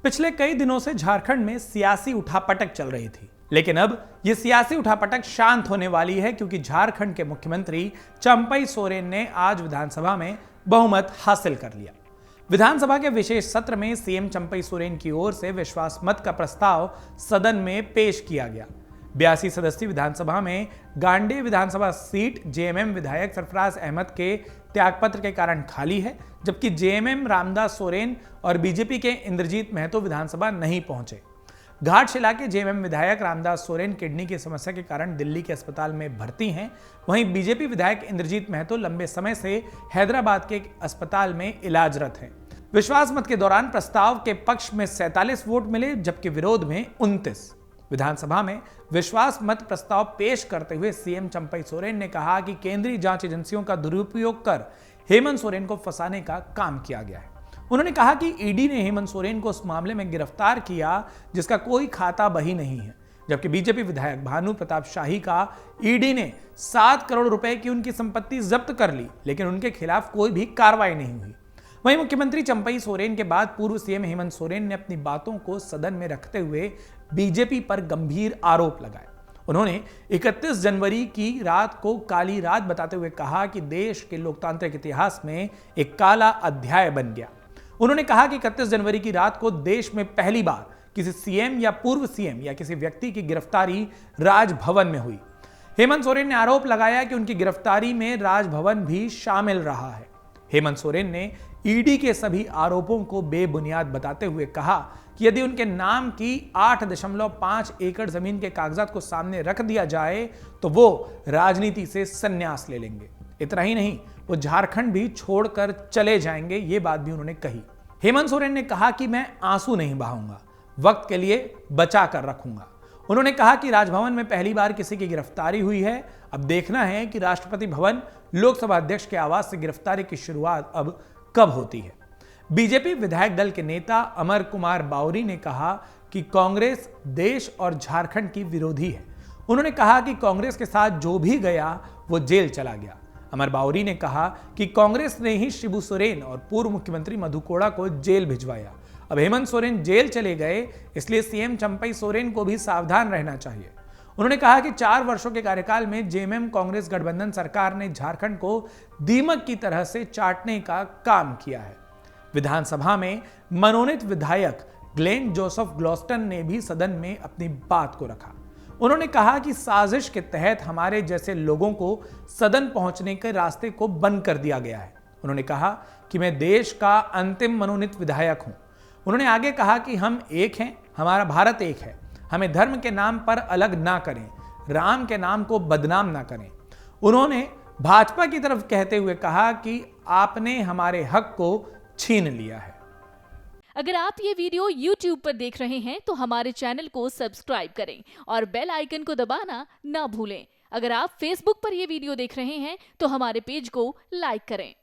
पिछले कई दिनों से झारखंड में सियासी उठापटक चल रही थी, लेकिन अब यह सियासी उठापटक शांत होने वाली है क्योंकि झारखंड के मुख्यमंत्री चंपई सोरेन ने आज विधानसभा में बहुमत हासिल कर लिया। विधानसभा के विशेष सत्र में सीएम चंपई सोरेन की ओर से विश्वास मत का प्रस्ताव सदन में पेश किया गया। 82 सदस्यीय विधानसभा में गांडे विधानसभा सीट जेएमएम विधायक सरफराज अहमद के त्यागपत्र के कारण खाली है, जबकि जेएमएम रामदास सोरेन और बीजेपी के इंद्रजीत महतो विधानसभा नहीं पहुंचे। घाटशिला के जेएमएम विधायक रामदास सोरेन किडनी की समस्या के कारण दिल्ली के अस्पताल में भर्ती हैं। वहीं बीजेपी विधायक इंद्रजीत महतो लंबे समय से हैदराबाद के एक अस्पताल में इलाजरत हैं। विश्वास मत के दौरान प्रस्ताव के पक्ष में 47 वोट मिले, जबकि विरोध में 29। विधानसभा में विश्वास मत प्रस्ताव पेश करते हुए सीएम चंपई सोरेन ने कहा कि केंद्रीय जांच एजेंसियों का दुरुपयोग कर हेमंत सोरेन को फंसाने का काम किया गया है। उन्होंने कहा कि ईडी ने हेमंत सोरेन को उस मामले में गिरफ्तार किया जिसका कोई खाता बही नहीं है, जबकि बीजेपी विधायक भानु प्रताप शाही का ईडी ने 7 करोड़ रुपए की उनकी संपत्ति जब्त कर ली, लेकिन उनके खिलाफ कोई भी कार्रवाई नहीं हुई। वहीं मुख्यमंत्री चंपई सोरेन के बाद पूर्व सीएम हेमंत सोरेन ने अपनी बातों को सदन में रखते हुए बीजेपी पर गंभीर आरोप लगाए। उन्होंने 31 जनवरी की रात को काली रात बताते हुए कहा कि देश के लोकतांत्रिक इतिहास में एक काला अध्याय बन गया। उन्होंने कहा कि 31 जनवरी की रात को देश में पहली बार किसी सीएम या पूर्व सीएम या किसी व्यक्ति की गिरफ्तारी राजभवन में हुई। हेमंत सोरेन ने आरोप लगाया कि उनकी गिरफ्तारी में राजभवन भी शामिल रहा है। हेमंत सोरेन ने ईडी के सभी आरोपों को बेबुनियाद बताते हुए कहा कि यदि उनके नाम की 8.5 एकड़ जमीन के कागजात को सामने रख दिया जाए तो वो राजनीति से संन्यास ले लेंगे। इतना ही नहीं, वो झारखंड भी छोड़कर चले जाएंगे, ये बात भी उन्होंने कही। हेमंत सोरेन ने कहा कि मैं आंसू नहीं बहाऊंगा, वक्त के लिए बचा कर रखूंगा। उन्होंने कहा कि राजभवन में पहली बार किसी की गिरफ्तारी हुई है। अब देखना है कि राष्ट्रपति भवन, लोकसभा अध्यक्ष के आवास से गिरफ्तारी की शुरुआत अब कब होती है। बीजेपी विधायक दल के नेता अमर कुमार बावरी ने कहा कि कांग्रेस देश और झारखंड की विरोधी है। उन्होंने कहा कि कांग्रेस के साथ जो भी गया वो जेल चला गया। अमर बावरी ने कहा कि कांग्रेस ने ही शिबू सोरेन और पूर्व मुख्यमंत्री मधु कोड़ा को जेल भिजवाया। अब हेमंत सोरेन जेल चले गए, इसलिए सीएम चंपई सोरेन को भी सावधान रहना चाहिए। उन्होंने कहा कि 4 वर्षों के कार्यकाल में जेएमएम कांग्रेस गठबंधन सरकार ने झारखंड को दीमक की तरह से चाटने का काम किया है। विधानसभा में मनोनीत विधायक ग्लेन जोसेफ ग्लॉस्टन ने भी सदन में अपनी बात को रखा। उन्होंने कहा कि साजिश के तहत हमारे जैसे लोगों को सदन पहुंचने के रास्ते को बंद कर दिया गया है। उन्होंने कहा कि मैं देश का अंतिम मनोनीत विधायक हूं। उन्होंने आगे कहा कि हम एक हैं, हमारा भारत एक है, हमें धर्म के नाम पर अलग ना करें, राम के नाम को बदनाम ना करें। उन्होंने भाजपा की तरफ कहते हुए कहा कि आपने हमारे हक को छीन लिया है। अगर आप ये वीडियो YouTube पर देख रहे हैं तो हमारे चैनल को सब्सक्राइब करें और बेल आइकन को दबाना ना भूलें। अगर आप Facebook पर ये वीडियो देख रहे हैं तो हमारे पेज को लाइक करें।